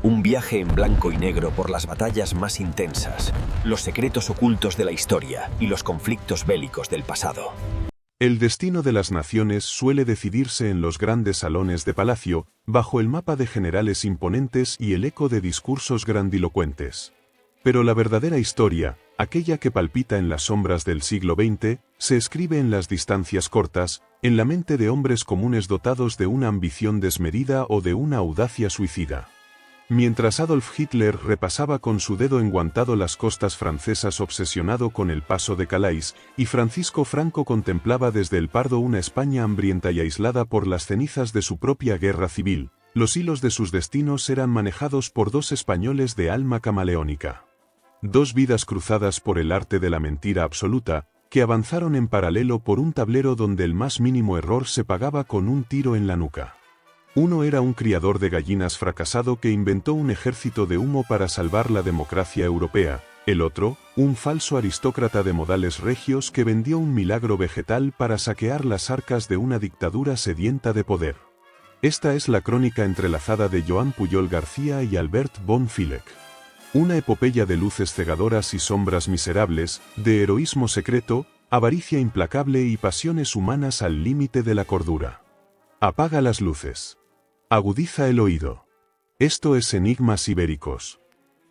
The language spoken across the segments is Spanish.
Un viaje en blanco y negro por las batallas más intensas, los secretos ocultos de la historia y los conflictos bélicos del pasado. El destino de las naciones suele decidirse en los grandes salones de palacio, bajo el mapa de generales imponentes y el eco de discursos grandilocuentes. Pero la verdadera historia, aquella que palpita en las sombras del siglo XX, se escribe en las distancias cortas, en la mente de hombres comunes dotados de una ambición desmedida o de una audacia suicida. Mientras Adolf Hitler repasaba con su dedo enguantado las costas francesas obsesionado con el paso de Calais, y Francisco Franco contemplaba desde el Pardo una España hambrienta y aislada por las cenizas de su propia guerra civil, los hilos de sus destinos eran manejados por dos españoles de alma camaleónica. Dos vidas cruzadas por el arte de la mentira absoluta, que avanzaron en paralelo por un tablero donde el más mínimo error se pagaba con un tiro en la nuca. Uno era un criador de gallinas fracasado que inventó un ejército de humo para salvar la democracia europea, el otro, un falso aristócrata de modales regios que vendió un milagro vegetal para saquear las arcas de una dictadura sedienta de poder. Esta es la crónica entrelazada de Joan Pujol García y Albert von Villech. Una epopeya de luces cegadoras y sombras miserables, de heroísmo secreto, avaricia implacable y pasiones humanas al límite de la cordura. Apaga las luces. Agudiza el oído. Esto es Enigmas Ibéricos.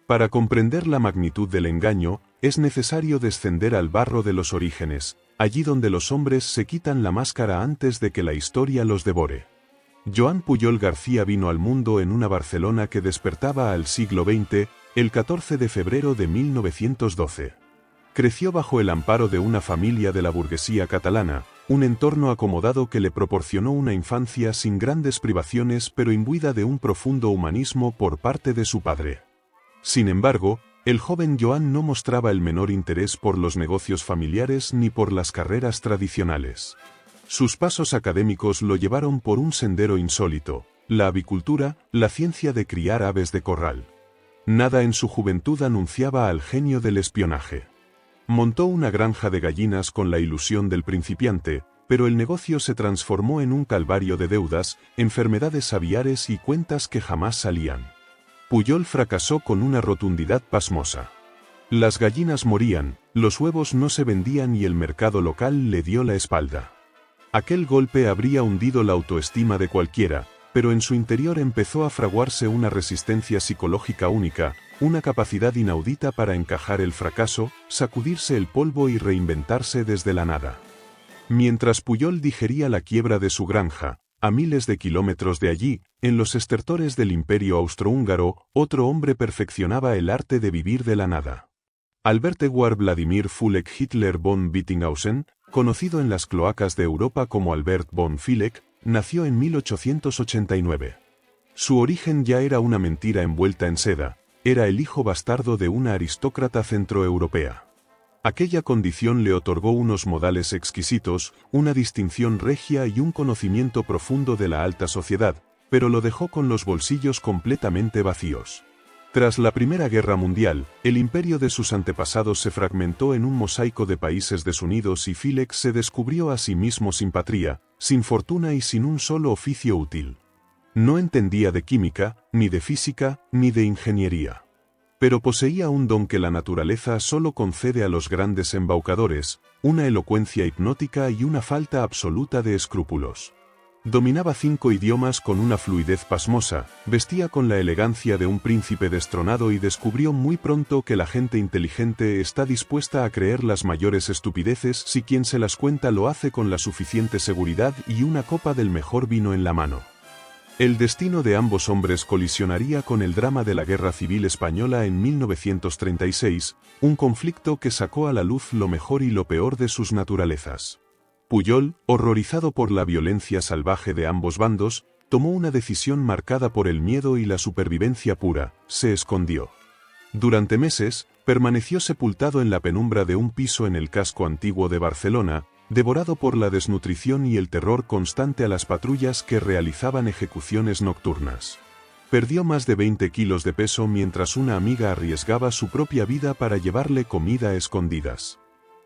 Para comprender la magnitud del engaño, es necesario descender al barro de los orígenes, allí donde los hombres se quitan la máscara antes de que la historia los devore. Joan Pujol García vino al mundo en una Barcelona que despertaba al siglo XX, el 14 de febrero de 1912. Creció bajo el amparo de una familia de la burguesía catalana, un entorno acomodado que le proporcionó una infancia sin grandes privaciones pero imbuida de un profundo humanismo por parte de su padre. Sin embargo, el joven Joan no mostraba el menor interés por los negocios familiares ni por las carreras tradicionales. Sus pasos académicos lo llevaron por un sendero insólito, la avicultura, la ciencia de criar aves de corral. Nada en su juventud anunciaba al genio del espionaje. Montó una granja de gallinas con la ilusión del principiante, pero el negocio se transformó en un calvario de deudas, enfermedades aviares y cuentas que jamás salían. Pujol fracasó con una rotundidad pasmosa. Las gallinas morían, los huevos no se vendían y el mercado local le dio la espalda. Aquel golpe habría hundido la autoestima de cualquiera, pero en su interior empezó a fraguarse una resistencia psicológica única, una capacidad inaudita para encajar el fracaso, sacudirse el polvo y reinventarse desde la nada. Mientras Pujol digería la quiebra de su granja, a miles de kilómetros de allí, en los estertores del Imperio Austrohúngaro, otro hombre perfeccionaba el arte de vivir de la nada. Albert Eduard Vladimir Fulek Hitler von Wittinghausen, conocido en las cloacas de Europa como Albert von Villech, nació en 1889. Su origen ya era una mentira envuelta en seda, era el hijo bastardo de una aristócrata centroeuropea. Aquella condición le otorgó unos modales exquisitos, una distinción regia y un conocimiento profundo de la alta sociedad, pero lo dejó con los bolsillos completamente vacíos. Tras la Primera Guerra Mundial, el imperio de sus antepasados se fragmentó en un mosaico de países desunidos y Villech se descubrió a sí mismo sin patria, sin fortuna y sin un solo oficio útil. No entendía de química, ni de física, ni de ingeniería. Pero poseía un don que la naturaleza solo concede a los grandes embaucadores, una elocuencia hipnótica y una falta absoluta de escrúpulos. Dominaba 5 idiomas con una fluidez pasmosa, vestía con la elegancia de un príncipe destronado y descubrió muy pronto que la gente inteligente está dispuesta a creer las mayores estupideces si quien se las cuenta lo hace con la suficiente seguridad y una copa del mejor vino en la mano. El destino de ambos hombres colisionaría con el drama de la Guerra Civil Española en 1936, un conflicto que sacó a la luz lo mejor y lo peor de sus naturalezas. Pujol, horrorizado por la violencia salvaje de ambos bandos, tomó una decisión marcada por el miedo y la supervivencia pura, se escondió. Durante meses, permaneció sepultado en la penumbra de un piso en el casco antiguo de Barcelona, devorado por la desnutrición y el terror constante a las patrullas que realizaban ejecuciones nocturnas. Perdió más de 20 kilos de peso mientras una amiga arriesgaba su propia vida para llevarle comida a escondidas.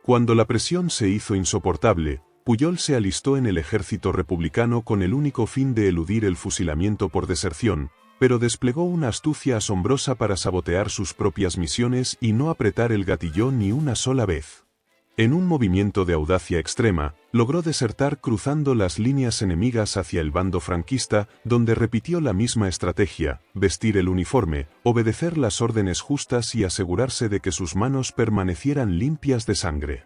Cuando la presión se hizo insoportable, Pujol se alistó en el ejército republicano con el único fin de eludir el fusilamiento por deserción, pero desplegó una astucia asombrosa para sabotear sus propias misiones y no apretar el gatillo ni una sola vez. En un movimiento de audacia extrema, logró desertar cruzando las líneas enemigas hacia el bando franquista, donde repitió la misma estrategia: vestir el uniforme, obedecer las órdenes justas y asegurarse de que sus manos permanecieran limpias de sangre.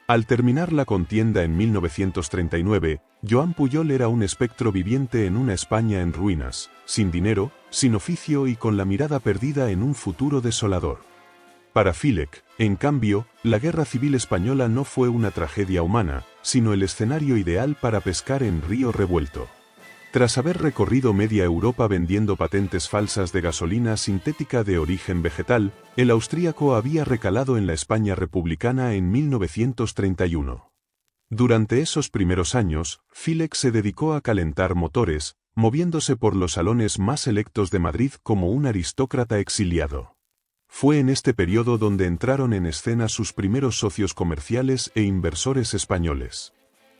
Al terminar la contienda en 1939, Joan Pujol era un espectro viviente en una España en ruinas, sin dinero, sin oficio y con la mirada perdida en un futuro desolador. Para Filek, en cambio, la Guerra Civil Española no fue una tragedia humana, sino el escenario ideal para pescar en río revuelto. Tras haber recorrido media Europa vendiendo patentes falsas de gasolina sintética de origen vegetal, el austríaco había recalado en la España republicana en 1931. Durante esos primeros años, Filek se dedicó a calentar motores, moviéndose por los salones más selectos de Madrid como un aristócrata exiliado. Fue en este periodo donde entraron en escena sus primeros socios comerciales e inversores españoles.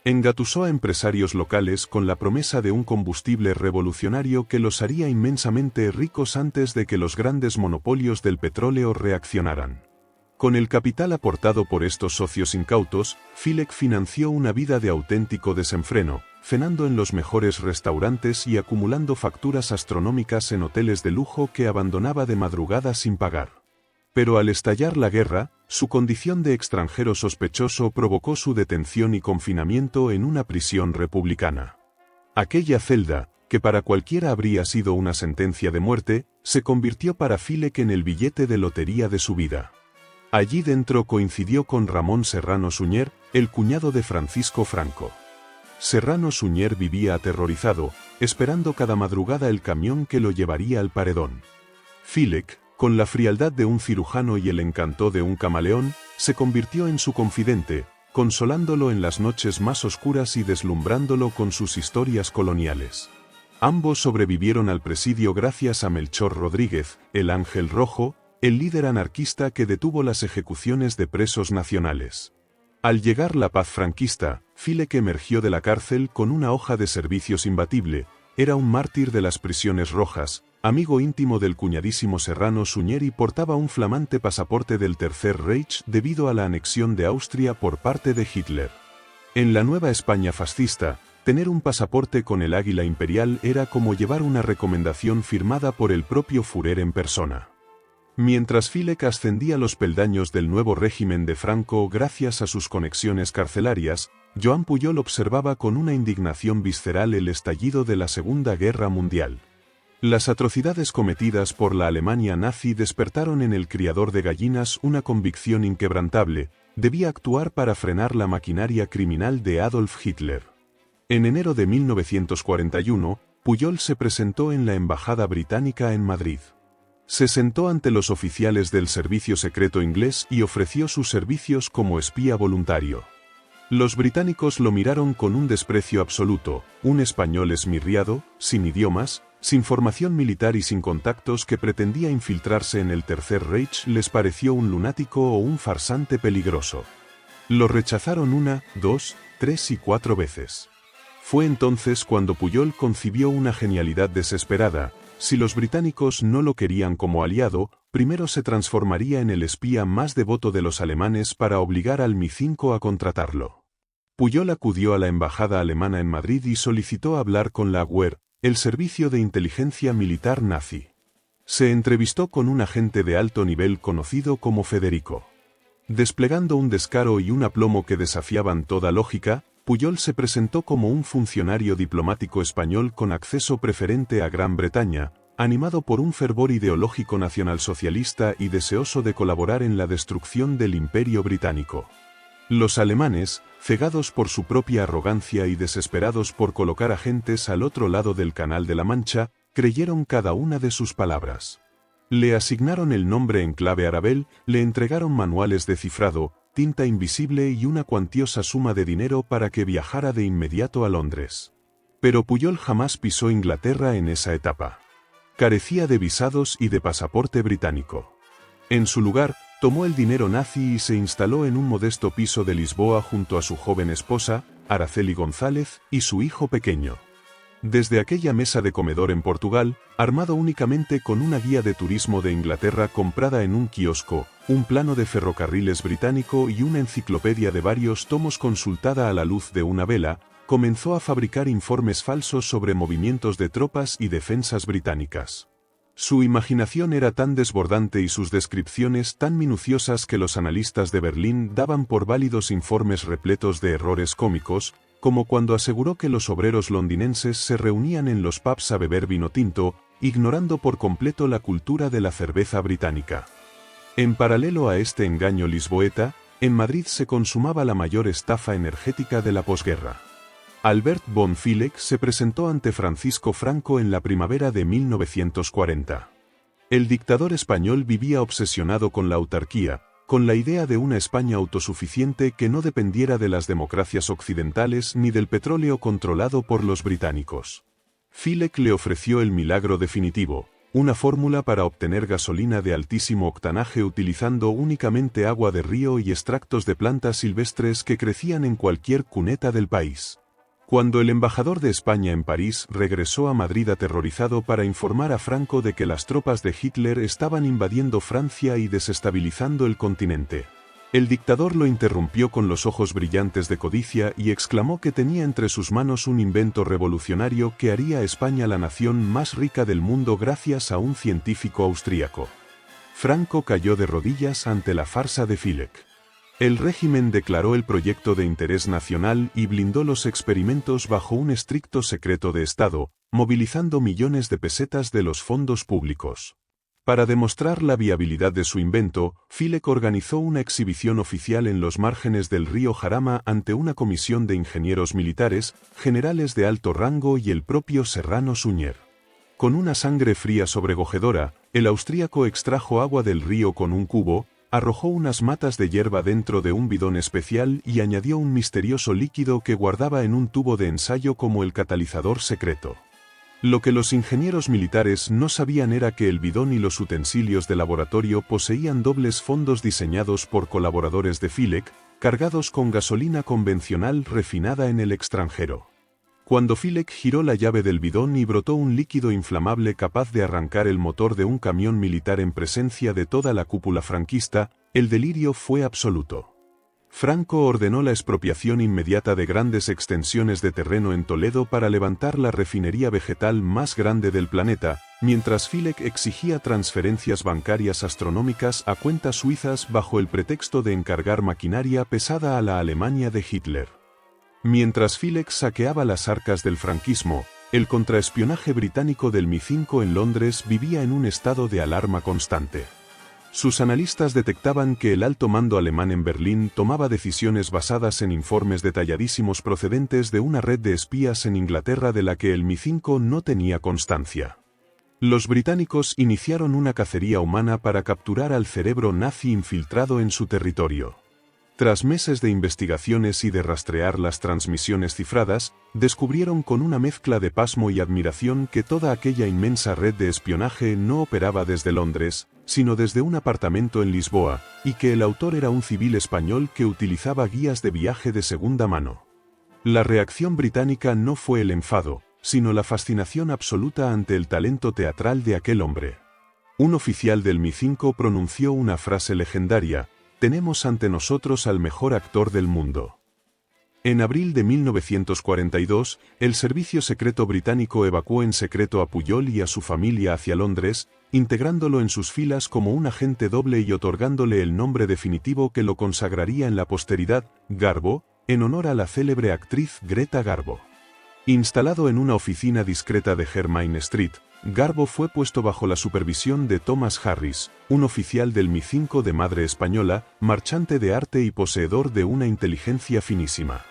Engatusó a empresarios locales con la promesa de un combustible revolucionario que los haría inmensamente ricos antes de que los grandes monopolios del petróleo reaccionaran. Con el capital aportado por estos socios incautos, Filek financió una vida de auténtico desenfreno, cenando en los mejores restaurantes y acumulando facturas astronómicas en hoteles de lujo que abandonaba de madrugada sin pagar. Pero al estallar la guerra, su condición de extranjero sospechoso provocó su detención y confinamiento en una prisión republicana. Aquella celda, que para cualquiera habría sido una sentencia de muerte, se convirtió para Filek en el billete de lotería de su vida. Allí dentro coincidió con Ramón Serrano Suñer, el cuñado de Francisco Franco. Serrano Suñer vivía aterrorizado, esperando cada madrugada el camión que lo llevaría al paredón. Filek, con la frialdad de un cirujano y el encanto de un camaleón, se convirtió en su confidente, consolándolo en las noches más oscuras y deslumbrándolo con sus historias coloniales. Ambos sobrevivieron al presidio gracias a Melchor Rodríguez, el Ángel Rojo, el líder anarquista que detuvo las ejecuciones de presos nacionales. Al llegar la paz franquista, Filek emergió de la cárcel con una hoja de servicios imbatible. Era un mártir de las prisiones rojas, amigo íntimo del cuñadísimo Serrano Suñer y portaba un flamante pasaporte del Tercer Reich debido a la anexión de Austria por parte de Hitler. En la nueva España fascista, tener un pasaporte con el águila imperial era como llevar una recomendación firmada por el propio Führer en persona. Mientras Filek ascendía los peldaños del nuevo régimen de Franco gracias a sus conexiones carcelarias, Joan Pujol observaba con una indignación visceral el estallido de la Segunda Guerra Mundial. Las atrocidades cometidas por la Alemania nazi despertaron en el criador de gallinas una convicción inquebrantable: debía actuar para frenar la maquinaria criminal de Adolf Hitler. En enero de 1941, Pujol se presentó en la embajada británica en Madrid. Se sentó ante los oficiales del servicio secreto inglés y ofreció sus servicios como espía voluntario. Los británicos lo miraron con un desprecio absoluto: un español esmirriado, sin idiomas, sin formación militar y sin contactos que pretendía infiltrarse en el Tercer Reich les pareció un lunático o un farsante peligroso. Lo rechazaron 1, 2, 3 y 4 veces. Fue entonces cuando Pujol concibió una genialidad desesperada: si los británicos no lo querían como aliado, primero se transformaría en el espía más devoto de los alemanes para obligar al Mi-5 a contratarlo. Pujol acudió a la embajada alemana en Madrid y solicitó hablar con la Wehr, el servicio de inteligencia militar nazi. Se entrevistó con un agente de alto nivel conocido como Federico. Desplegando un descaro y un aplomo que desafiaban toda lógica, Pujol se presentó como un funcionario diplomático español con acceso preferente a Gran Bretaña, animado por un fervor ideológico nacionalsocialista y deseoso de colaborar en la destrucción del Imperio británico. Los alemanes, cegados por su propia arrogancia y desesperados por colocar agentes al otro lado del Canal de la Mancha, creyeron cada una de sus palabras. Le asignaron el nombre en clave Arabel, le entregaron manuales de cifrado, tinta invisible y una cuantiosa suma de dinero para que viajara de inmediato a Londres. Pero Pujol jamás pisó Inglaterra en esa etapa. Carecía de visados y de pasaporte británico. En su lugar, tomó el dinero nazi y se instaló en un modesto piso de Lisboa junto a su joven esposa, Araceli González, y su hijo pequeño. Desde aquella mesa de comedor en Portugal, armado únicamente con una guía de turismo de Inglaterra comprada en un kiosco, un plano de ferrocarriles británico y una enciclopedia de varios tomos consultada a la luz de una vela, comenzó a fabricar informes falsos sobre movimientos de tropas y defensas británicas. Su imaginación era tan desbordante y sus descripciones tan minuciosas que los analistas de Berlín daban por válidos informes repletos de errores cómicos, como cuando aseguró que los obreros londinenses se reunían en los pubs a beber vino tinto, ignorando por completo la cultura de la cerveza británica. En paralelo a este engaño lisboeta, en Madrid se consumaba la mayor estafa energética de la posguerra. Albert von Villeck se presentó ante Francisco Franco en la primavera de 1940. El dictador español vivía obsesionado con la autarquía, con la idea de una España autosuficiente que no dependiera de las democracias occidentales ni del petróleo controlado por los británicos. Villeck le ofreció el milagro definitivo, una fórmula para obtener gasolina de altísimo octanaje utilizando únicamente agua de río y extractos de plantas silvestres que crecían en cualquier cuneta del país. Cuando el embajador de España en París regresó a Madrid aterrorizado para informar a Franco de que las tropas de Hitler estaban invadiendo Francia y desestabilizando el continente, el dictador lo interrumpió con los ojos brillantes de codicia y exclamó que tenía entre sus manos un invento revolucionario que haría a España la nación más rica del mundo gracias a un científico austríaco. Franco cayó de rodillas ante la farsa de Villeck. El régimen declaró el proyecto de interés nacional y blindó los experimentos bajo un estricto secreto de Estado, movilizando millones de pesetas de los fondos públicos. Para demostrar la viabilidad de su invento, Villeck organizó una exhibición oficial en los márgenes del río Jarama ante una comisión de ingenieros militares, generales de alto rango y el propio Serrano Suñer. Con una sangre fría sobrecogedora, el austríaco extrajo agua del río con un cubo, arrojó unas matas de hierba dentro de un bidón especial y añadió un misterioso líquido que guardaba en un tubo de ensayo como el catalizador secreto. Lo que los ingenieros militares no sabían era que el bidón y los utensilios de laboratorio poseían dobles fondos diseñados por colaboradores de Villeck, cargados con gasolina convencional refinada en el extranjero. Cuando Villeck giró la llave del bidón y brotó un líquido inflamable capaz de arrancar el motor de un camión militar en presencia de toda la cúpula franquista, el delirio fue absoluto. Franco ordenó la expropiación inmediata de grandes extensiones de terreno en Toledo para levantar la refinería vegetal más grande del planeta, mientras Villeck exigía transferencias bancarias astronómicas a cuentas suizas bajo el pretexto de encargar maquinaria pesada a la Alemania de Hitler. Mientras Villeck saqueaba las arcas del franquismo, el contraespionaje británico del MI5 en Londres vivía en un estado de alarma constante. Sus analistas detectaban que el alto mando alemán en Berlín tomaba decisiones basadas en informes detalladísimos procedentes de una red de espías en Inglaterra de la que el MI5 no tenía constancia. Los británicos iniciaron una cacería humana para capturar al cerebro nazi infiltrado en su territorio. Tras meses de investigaciones y de rastrear las transmisiones cifradas, descubrieron con una mezcla de pasmo y admiración que toda aquella inmensa red de espionaje no operaba desde Londres, sino desde un apartamento en Lisboa, y que el autor era un civil español que utilizaba guías de viaje de segunda mano. La reacción británica no fue el enfado, sino la fascinación absoluta ante el talento teatral de aquel hombre. Un oficial del MI5 pronunció una frase legendaria: «Tenemos ante nosotros al mejor actor del mundo». En abril de 1942, el servicio secreto británico evacuó en secreto a Pujol y a su familia hacia Londres, integrándolo en sus filas como un agente doble y otorgándole el nombre definitivo que lo consagraría en la posteridad, Garbo, en honor a la célebre actriz Greta Garbo. Instalado en una oficina discreta de Jermyn Street, Garbo fue puesto bajo la supervisión de Thomas Harris, un oficial del MI5 de madre española, marchante de arte y poseedor de una inteligencia finísima.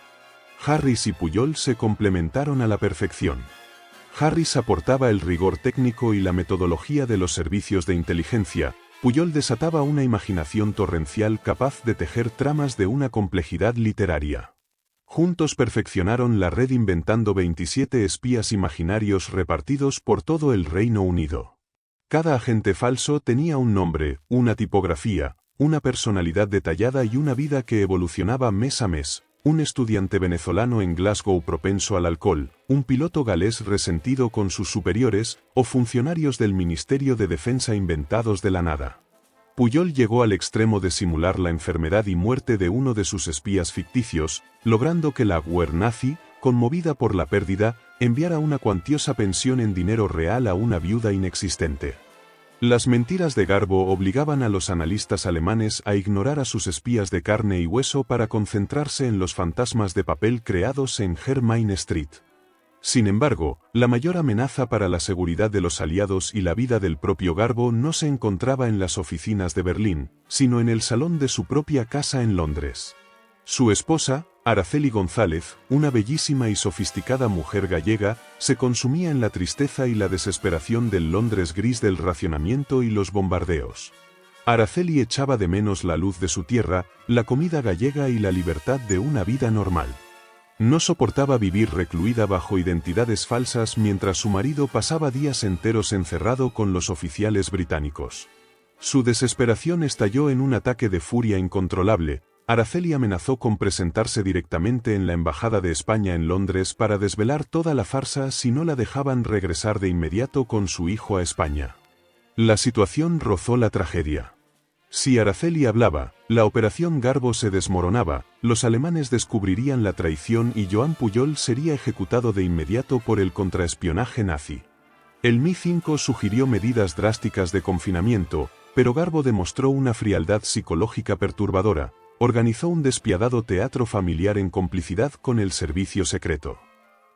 Harris y Pujol se complementaron a la perfección. Harris aportaba el rigor técnico y la metodología de los servicios de inteligencia. Pujol desataba una imaginación torrencial capaz de tejer tramas de una complejidad literaria. Juntos perfeccionaron la red inventando 27 espías imaginarios repartidos por todo el Reino Unido. Cada agente falso tenía un nombre, una tipografía, una personalidad detallada y una vida que evolucionaba mes a mes, un estudiante venezolano en Glasgow propenso al alcohol, un piloto galés resentido con sus superiores, o funcionarios del Ministerio de Defensa inventados de la nada. Pujol llegó al extremo de simular la enfermedad y muerte de uno de sus espías ficticios, logrando que la Wehrnazi, conmovida por la pérdida, enviara una cuantiosa pensión en dinero real a una viuda inexistente. Las mentiras de Garbo obligaban a los analistas alemanes a ignorar a sus espías de carne y hueso para concentrarse en los fantasmas de papel creados en Jermyn Street. Sin embargo, la mayor amenaza para la seguridad de los aliados y la vida del propio Garbo no se encontraba en las oficinas de Berlín, sino en el salón de su propia casa en Londres. Su esposa, Araceli González, una bellísima y sofisticada mujer gallega, se consumía en la tristeza y la desesperación del Londres gris del racionamiento y los bombardeos. Araceli echaba de menos la luz de su tierra, la comida gallega y la libertad de una vida normal. No soportaba vivir recluida bajo identidades falsas mientras su marido pasaba días enteros encerrado con los oficiales británicos. Su desesperación estalló en un ataque de furia incontrolable. Araceli amenazó con presentarse directamente en la Embajada de España en Londres para desvelar toda la farsa si no la dejaban regresar de inmediato con su hijo a España. La situación rozó la tragedia. Si Araceli hablaba, la operación Garbo se desmoronaba, los alemanes descubrirían la traición y Joan Pujol sería ejecutado de inmediato por el contraespionaje nazi. El Mi-5 sugirió medidas drásticas de confinamiento, pero Garbo demostró una frialdad psicológica perturbadora, organizó un despiadado teatro familiar en complicidad con el servicio secreto.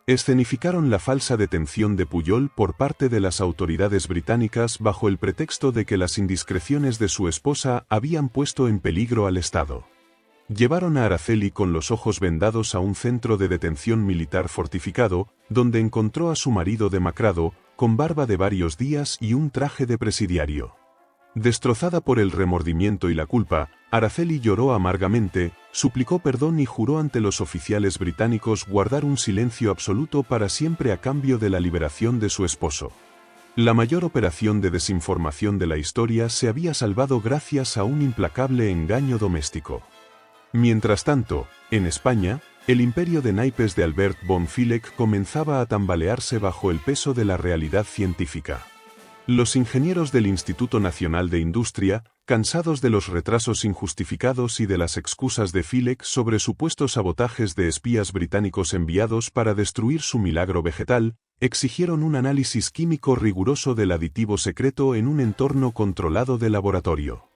Escenificaron la falsa detención de Pujol por parte de las autoridades británicas bajo el pretexto de que las indiscreciones de su esposa habían puesto en peligro al Estado. Llevaron a Araceli con los ojos vendados a un centro de detención militar fortificado, donde encontró a su marido demacrado, con barba de varios días y un traje de presidiario. Destrozada por el remordimiento y la culpa, Araceli lloró amargamente, suplicó perdón y juró ante los oficiales británicos guardar un silencio absoluto para siempre a cambio de la liberación de su esposo. La mayor operación de desinformación de la historia se había salvado gracias a un implacable engaño doméstico. Mientras tanto, en España, el imperio de naipes de Albert von Villech comenzaba a tambalearse bajo el peso de la realidad científica. Los ingenieros del Instituto Nacional de Industria, cansados de los retrasos injustificados y de las excusas de Villech sobre supuestos sabotajes de espías británicos enviados para destruir su milagro vegetal, exigieron un análisis químico riguroso del aditivo secreto en un entorno controlado de laboratorio.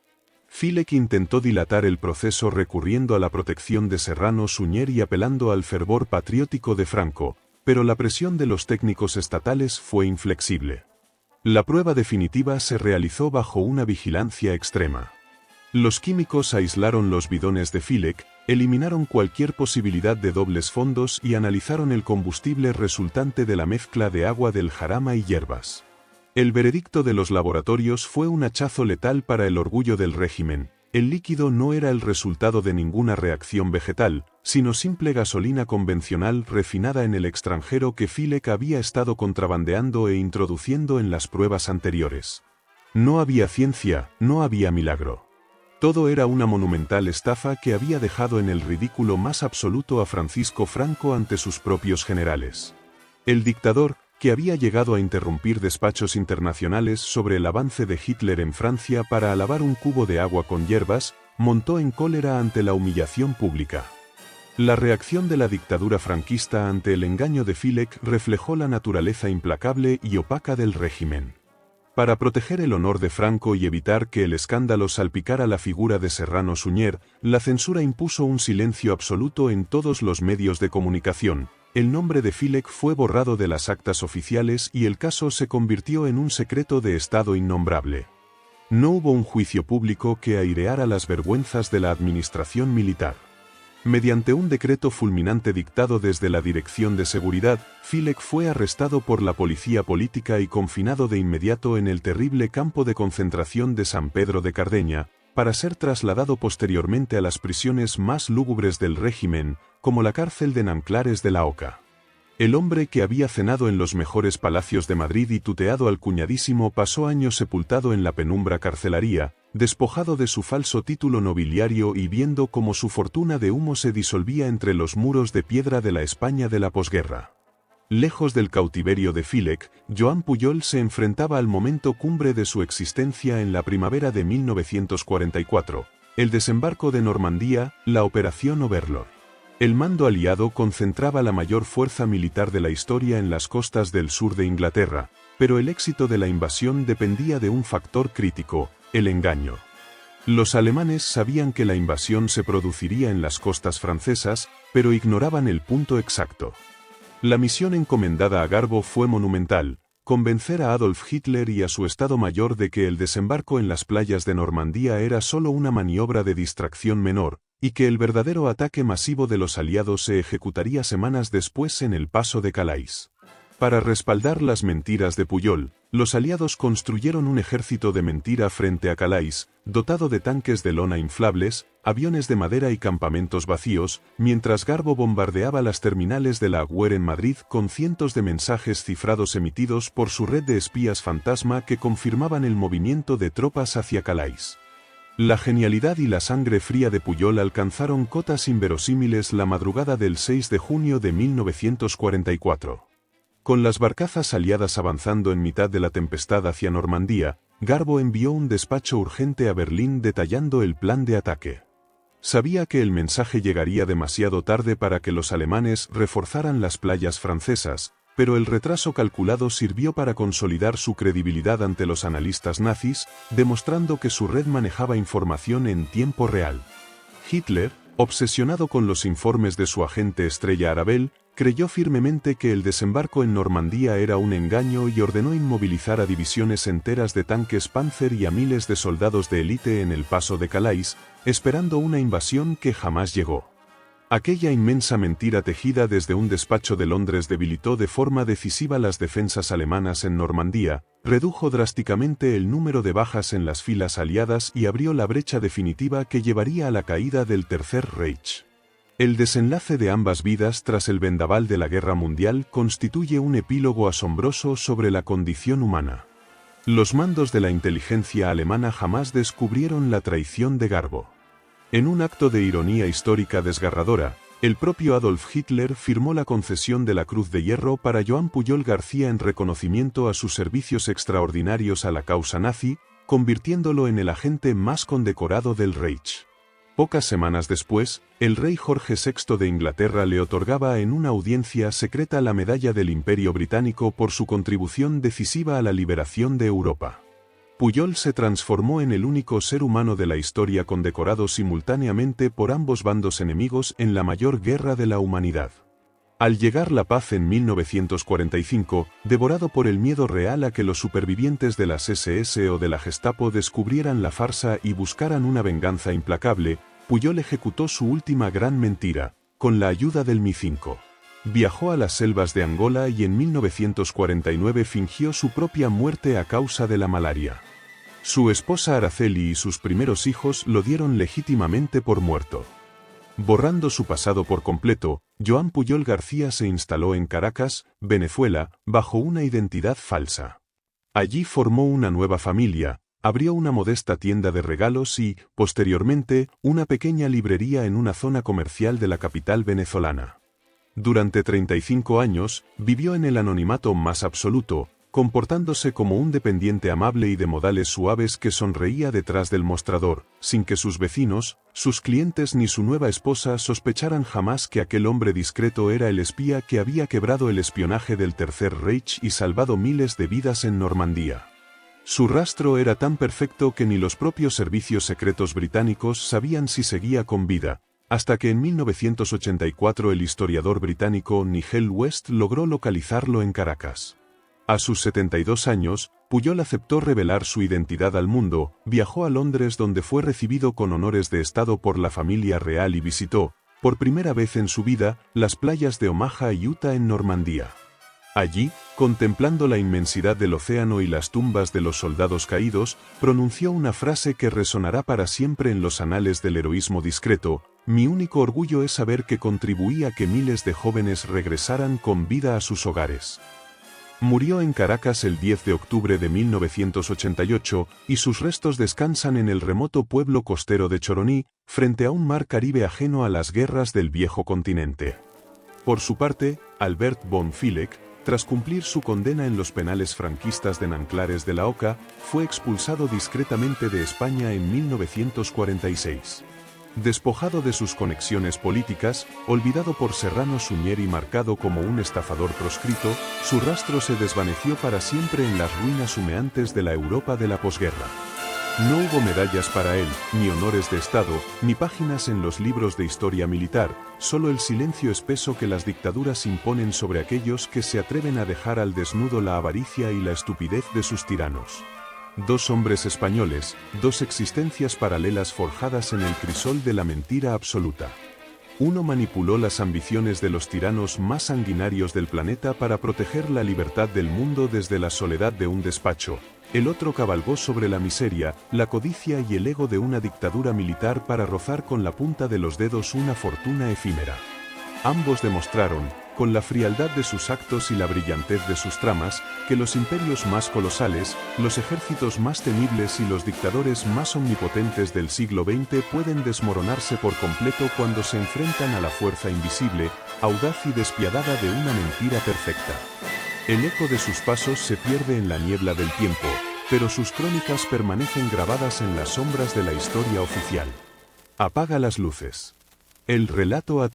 Villech intentó dilatar el proceso recurriendo a la protección de Serrano Suñer y apelando al fervor patriótico de Franco, pero la presión de los técnicos estatales fue inflexible. La prueba definitiva se realizó bajo una vigilancia extrema. Los químicos aislaron los bidones de Villech, eliminaron cualquier posibilidad de dobles fondos y analizaron el combustible resultante de la mezcla de agua del jarama y hierbas. El veredicto de los laboratorios fue un hachazo letal para el orgullo del régimen. El líquido no era el resultado de ninguna reacción vegetal, sino simple gasolina convencional refinada en el extranjero que Villech había estado contrabandeando e introduciendo en las pruebas anteriores. No había ciencia, no había milagro. Todo era una monumental estafa que había dejado en el ridículo más absoluto a Francisco Franco ante sus propios generales. El dictador, que había llegado a interrumpir despachos internacionales sobre el avance de Hitler en Francia para alabar un cubo de agua con hierbas, montó en cólera ante la humillación pública. La reacción de la dictadura franquista ante el engaño de Villech reflejó la naturaleza implacable y opaca del régimen. Para proteger el honor de Franco y evitar que el escándalo salpicara la figura de Serrano Suñer, la censura impuso un silencio absoluto en todos los medios de comunicación. El nombre de Villech fue borrado de las actas oficiales y el caso se convirtió en un secreto de Estado innombrable. No hubo un juicio público que aireara las vergüenzas de la administración militar. Mediante un decreto fulminante dictado desde la Dirección de Seguridad, Villech fue arrestado por la policía política y confinado de inmediato en el terrible campo de concentración de San Pedro de Cardeña, para ser trasladado posteriormente a las prisiones más lúgubres del régimen, como la cárcel de Nanclares de la Oca. El hombre que había cenado en los mejores palacios de Madrid y tuteado al cuñadísimo pasó años sepultado en la penumbra carcelaria, Despojado de su falso título nobiliario y viendo cómo su fortuna de humo se disolvía entre los muros de piedra de la España de la posguerra. Lejos del cautiverio de Philek, Joan Pujol se enfrentaba al momento cumbre de su existencia en la primavera de 1944, el desembarco de Normandía, la Operación Overlord. El mando aliado concentraba la mayor fuerza militar de la historia en las costas del sur de Inglaterra, pero el éxito de la invasión dependía de un factor crítico: el engaño. Los alemanes sabían que la invasión se produciría en las costas francesas, pero ignoraban el punto exacto. La misión encomendada a Garbo fue monumental: convencer a Adolf Hitler y a su Estado Mayor de que el desembarco en las playas de Normandía era solo una maniobra de distracción menor, y que el verdadero ataque masivo de los aliados se ejecutaría semanas después en el paso de Calais. Para respaldar las mentiras de Pujol, los aliados construyeron un ejército de mentira frente a Calais, dotado de tanques de lona inflables, aviones de madera y campamentos vacíos, mientras Garbo bombardeaba las terminales de la Agüer en Madrid con cientos de mensajes cifrados emitidos por su red de espías fantasma que confirmaban el movimiento de tropas hacia Calais. La genialidad y la sangre fría de Pujol alcanzaron cotas inverosímiles la madrugada del 6 de junio de 1944. Con las barcazas aliadas avanzando en mitad de la tempestad hacia Normandía, Garbo envió un despacho urgente a Berlín detallando el plan de ataque. Sabía que el mensaje llegaría demasiado tarde para que los alemanes reforzaran las playas francesas, pero el retraso calculado sirvió para consolidar su credibilidad ante los analistas nazis, demostrando que su red manejaba información en tiempo real. Hitler, obsesionado con los informes de su agente estrella Arabel, creyó firmemente que el desembarco en Normandía era un engaño y ordenó inmovilizar a divisiones enteras de tanques Panzer y a miles de soldados de élite en el paso de Calais, esperando una invasión que jamás llegó. Aquella inmensa mentira tejida desde un despacho de Londres debilitó de forma decisiva las defensas alemanas en Normandía, redujo drásticamente el número de bajas en las filas aliadas y abrió la brecha definitiva que llevaría a la caída del Tercer Reich. El desenlace de ambas vidas tras el vendaval de la Guerra Mundial constituye un epílogo asombroso sobre la condición humana. Los mandos de la inteligencia alemana jamás descubrieron la traición de Garbo. En un acto de ironía histórica desgarradora, el propio Adolf Hitler firmó la concesión de la Cruz de Hierro para Joan Pujol García en reconocimiento a sus servicios extraordinarios a la causa nazi, convirtiéndolo en el agente más condecorado del Reich. Pocas semanas después, el rey Jorge VI de Inglaterra le otorgaba en una audiencia secreta la Medalla del Imperio Británico por su contribución decisiva a la liberación de Europa. Pujol se transformó en el único ser humano de la historia condecorado simultáneamente por ambos bandos enemigos en la mayor guerra de la humanidad. Al llegar la paz en 1945, devorado por el miedo real a que los supervivientes de las SS o de la Gestapo descubrieran la farsa y buscaran una venganza implacable, Pujol ejecutó su última gran mentira, con la ayuda del Mi-5. Viajó a las selvas de Angola y en 1949 fingió su propia muerte a causa de la malaria. Su esposa Araceli y sus primeros hijos lo dieron legítimamente por muerto. Borrando su pasado por completo, Joan Pujol García se instaló en Caracas, Venezuela, bajo una identidad falsa. Allí formó una nueva familia, abrió una modesta tienda de regalos y, posteriormente, una pequeña librería en una zona comercial de la capital venezolana. Durante 35 años, vivió en el anonimato más absoluto, comportándose como un dependiente amable y de modales suaves que sonreía detrás del mostrador, sin que sus vecinos, sus clientes ni su nueva esposa sospecharan jamás que aquel hombre discreto era el espía que había quebrado el espionaje del Tercer Reich y salvado miles de vidas en Normandía. Su rastro era tan perfecto que ni los propios servicios secretos británicos sabían si seguía con vida, hasta que en 1984 el historiador británico Nigel West logró localizarlo en Caracas. A sus 72 años, Pujol aceptó revelar su identidad al mundo, viajó a Londres donde fue recibido con honores de Estado por la familia real y visitó, por primera vez en su vida, las playas de Omaha y Utah en Normandía. Allí, contemplando la inmensidad del océano y las tumbas de los soldados caídos, pronunció una frase que resonará para siempre en los anales del heroísmo discreto: "Mi único orgullo es saber que contribuí a que miles de jóvenes regresaran con vida a sus hogares". Murió en Caracas el 10 de octubre de 1988 y sus restos descansan en el remoto pueblo costero de Choroní, frente a un mar Caribe ajeno a las guerras del viejo continente. Por su parte, Albert Bonfilek, tras cumplir su condena en los penales franquistas de Nanclares de la Oca, fue expulsado discretamente de España en 1946. Despojado de sus conexiones políticas, olvidado por Serrano Suñer y marcado como un estafador proscrito, su rastro se desvaneció para siempre en las ruinas humeantes de la Europa de la posguerra. No hubo medallas para él, ni honores de Estado, ni páginas en los libros de historia militar, solo el silencio espeso que las dictaduras imponen sobre aquellos que se atreven a dejar al desnudo la avaricia y la estupidez de sus tiranos. Dos hombres españoles, dos existencias paralelas forjadas en el crisol de la mentira absoluta. Uno manipuló las ambiciones de los tiranos más sanguinarios del planeta para proteger la libertad del mundo desde la soledad de un despacho. El otro cabalgó sobre la miseria, la codicia y el ego de una dictadura militar para rozar con la punta de los dedos una fortuna efímera. Ambos demostraron, con la frialdad de sus actos y la brillantez de sus tramas, que los imperios más colosales, los ejércitos más temibles y los dictadores más omnipotentes del siglo XX pueden desmoronarse por completo cuando se enfrentan a la fuerza invisible, audaz y despiadada de una mentira perfecta. El eco de sus pasos se pierde en la niebla del tiempo, pero sus crónicas permanecen grabadas en las sombras de la historia oficial. Apaga las luces. El relato